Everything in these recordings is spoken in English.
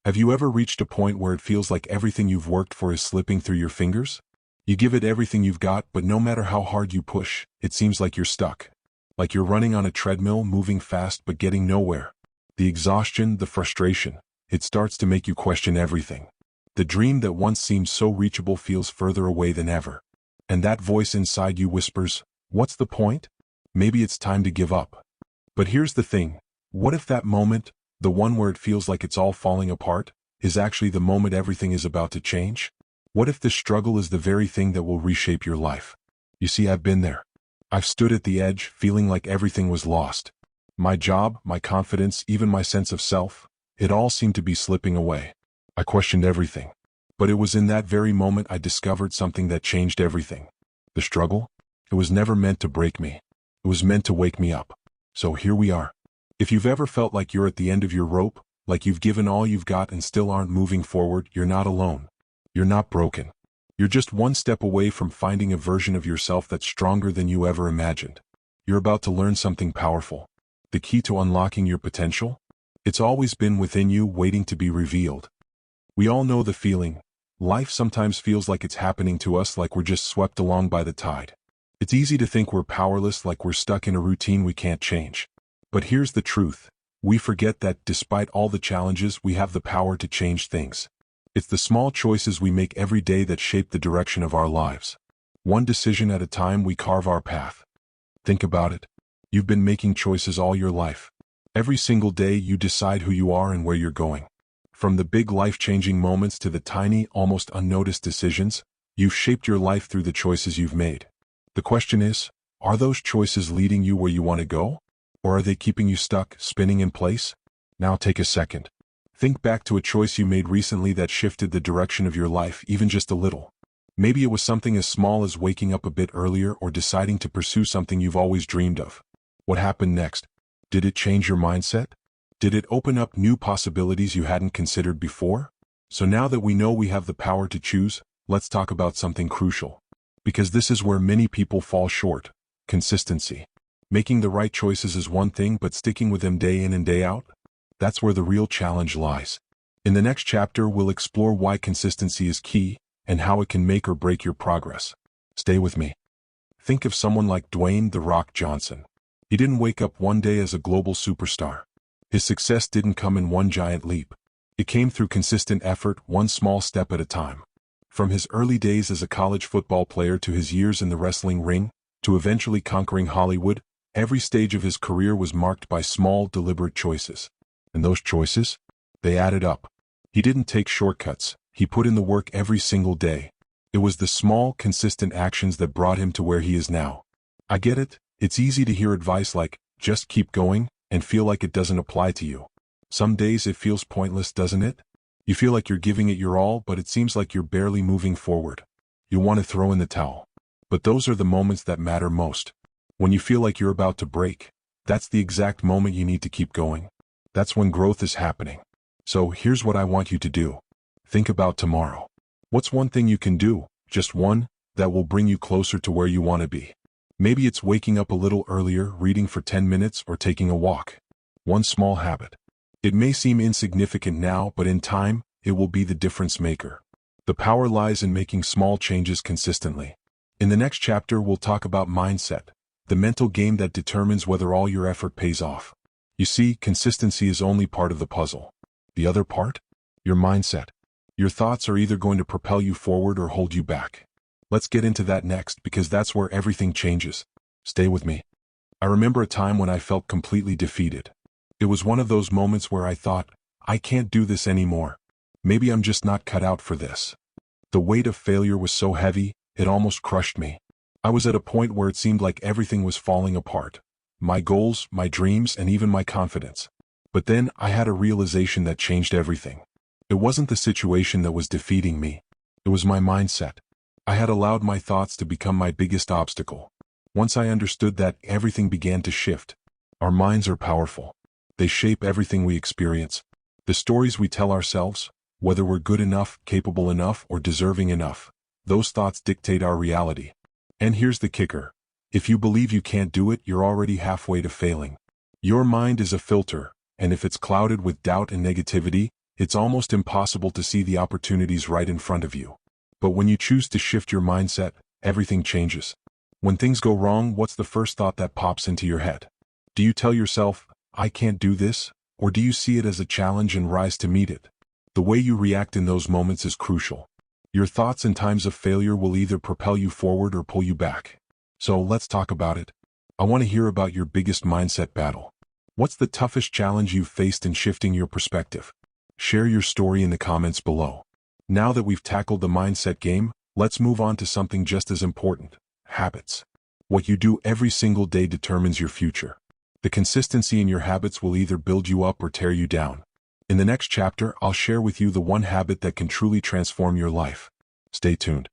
Have you ever reached a point where it feels like everything you've worked for is slipping through your fingers? You give it everything you've got, but no matter how hard you push, it seems like you're stuck. Like you're running on a treadmill, moving fast but getting nowhere. The exhaustion, the frustration, it starts to make you question everything. The dream that once seemed so reachable feels further away than ever. And that voice inside you whispers, "What's the point? Maybe it's time to give up." But here's the thing. What if that moment, the one where it feels like it's all falling apart, is actually the moment everything is about to change? What if this struggle is the very thing that will reshape your life? You see, I've been there. I've stood at the edge, feeling like everything was lost. My job, my confidence, even my sense of self, it all seemed to be slipping away. I questioned everything. But it was in that very moment I discovered something that changed everything. The struggle? It was never meant to break me. It was meant to wake me up. So here we are. If you've ever felt like you're at the end of your rope, like you've given all you've got and still aren't moving forward, you're not alone. You're not broken. You're just one step away from finding a version of yourself that's stronger than you ever imagined. You're about to learn something powerful. The key to unlocking your potential? It's always been within you, waiting to be revealed. We all know the feeling. Life sometimes feels like it's happening to us, like we're just swept along by the tide. It's easy to think we're powerless, like we're stuck in a routine we can't change. But here's the truth. We forget that, despite all the challenges, we have the power to change things. It's the small choices we make every day that shape the direction of our lives. One decision at a time, we carve our path. Think about it. You've been making choices all your life. Every single day you decide who you are and where you're going. From the big life-changing moments to the tiny, almost unnoticed decisions, you've shaped your life through the choices you've made. The question is, are those choices leading you where you want to go? Or are they keeping you stuck, spinning in place? Now take a second. Think back to a choice you made recently that shifted the direction of your life, even just a little. Maybe it was something as small as waking up a bit earlier or deciding to pursue something you've always dreamed of. What happened next? Did it change your mindset? Did it open up new possibilities you hadn't considered before? So now that we know we have the power to choose, let's talk about something crucial. Because this is where many people fall short: consistency. Making the right choices is one thing, but sticking with them day in and day out? That's where the real challenge lies. In the next chapter, we'll explore why consistency is key and how it can make or break your progress. Stay with me. Think of someone like Dwayne "The Rock" Johnson. He didn't wake up one day as a global superstar. His success didn't come in one giant leap. It came through consistent effort, one small step at a time. From his early days as a college football player to his years in the wrestling ring, to eventually conquering Hollywood, every stage of his career was marked by small, deliberate choices. And those choices? They added up. He didn't take shortcuts. He put in the work every single day. It was the small, consistent actions that brought him to where he is now. I get it. It's easy to hear advice like, just keep going, and feel like it doesn't apply to you. Some days it feels pointless, doesn't it? You feel like you're giving it your all, but it seems like you're barely moving forward. You want to throw in the towel. But those are the moments that matter most. When you feel like you're about to break, that's the exact moment you need to keep going. That's when growth is happening. So here's what I want you to do. Think about tomorrow. What's one thing you can do, just one, that will bring you closer to where you want to be? Maybe it's waking up a little earlier, reading for 10 minutes, or taking a walk. One small habit. It may seem insignificant now, but in time, it will be the difference maker. The power lies in making small changes consistently. In the next chapter, we'll talk about mindset, the mental game that determines whether all your effort pays off. You see, consistency is only part of the puzzle. The other part? Your mindset. Your thoughts are either going to propel you forward or hold you back. Let's get into that next, because that's where everything changes. Stay with me. I remember a time when I felt completely defeated. It was one of those moments where I thought, I can't do this anymore. Maybe I'm just not cut out for this. The weight of failure was so heavy, it almost crushed me. I was at a point where it seemed like everything was falling apart. My goals, my dreams, and even my confidence. But then I had a realization that changed everything. It wasn't the situation that was defeating me. It was my mindset. I had allowed my thoughts to become my biggest obstacle. Once I understood that, everything began to shift. Our minds are powerful. They shape everything we experience. The stories we tell ourselves, whether we're good enough, capable enough, or deserving enough, those thoughts dictate our reality. And here's the kicker. If you believe you can't do it, you're already halfway to failing. Your mind is a filter, and if it's clouded with doubt and negativity, it's almost impossible to see the opportunities right in front of you. But when you choose to shift your mindset, everything changes. When things go wrong, what's the first thought that pops into your head? Do you tell yourself, I can't do this? Or do you see it as a challenge and rise to meet it? The way you react in those moments is crucial. Your thoughts in times of failure will either propel you forward or pull you back. So let's talk about it. I want to hear about your biggest mindset battle. What's the toughest challenge you've faced in shifting your perspective? Share your story in the comments below. Now that we've tackled the mindset game, let's move on to something just as important: habits. What you do every single day determines your future. The consistency in your habits will either build you up or tear you down. In the next chapter, I'll share with you the one habit that can truly transform your life. Stay tuned.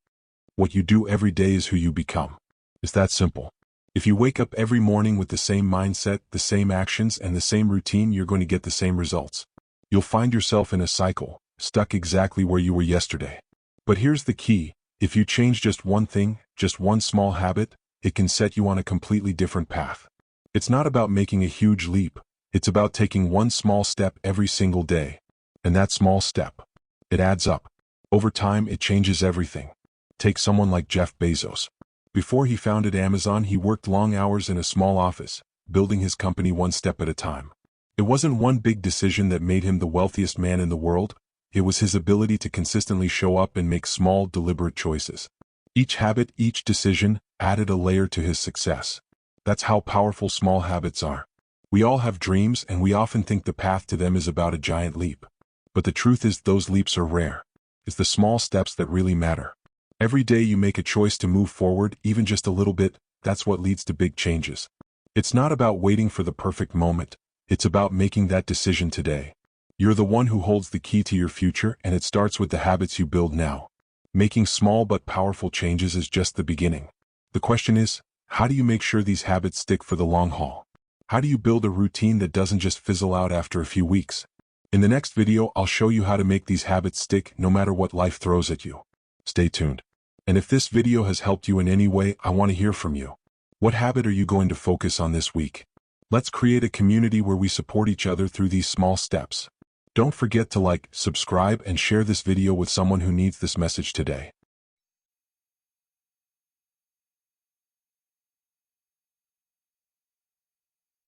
What you do every day is who you become. It's that simple. If you wake up every morning with the same mindset, the same actions, and the same routine, you're going to get the same results. You'll find yourself in a cycle, stuck exactly where you were yesterday. But here's the key: if you change just one thing, just one small habit, it can set you on a completely different path. It's not about making a huge leap. It's about taking one small step every single day. And that small step, it adds up. Over time, it changes everything. Take someone like Jeff Bezos. Before he founded Amazon, he worked long hours in a small office, building his company one step at a time. It wasn't one big decision that made him the wealthiest man in the world. It was his ability to consistently show up and make small, deliberate choices. Each habit, each decision, added a layer to his success. That's how powerful small habits are. We all have dreams, and we often think the path to them is about a giant leap. But the truth is, those leaps are rare. It's the small steps that really matter. Every day you make a choice to move forward, even just a little bit. That's what leads to big changes. It's not about waiting for the perfect moment. It's about making that decision today. You're the one who holds the key to your future, and it starts with the habits you build now. Making small but powerful changes is just the beginning. The question is, how do you make sure these habits stick for the long haul? How do you build a routine that doesn't just fizzle out after a few weeks? In the next video, I'll show you how to make these habits stick no matter what life throws at you. Stay tuned. And if this video has helped you in any way, I want to hear from you. What habit are you going to focus on this week? Let's create a community where we support each other through these small steps. Don't forget to like, subscribe, and share this video with someone who needs this message today.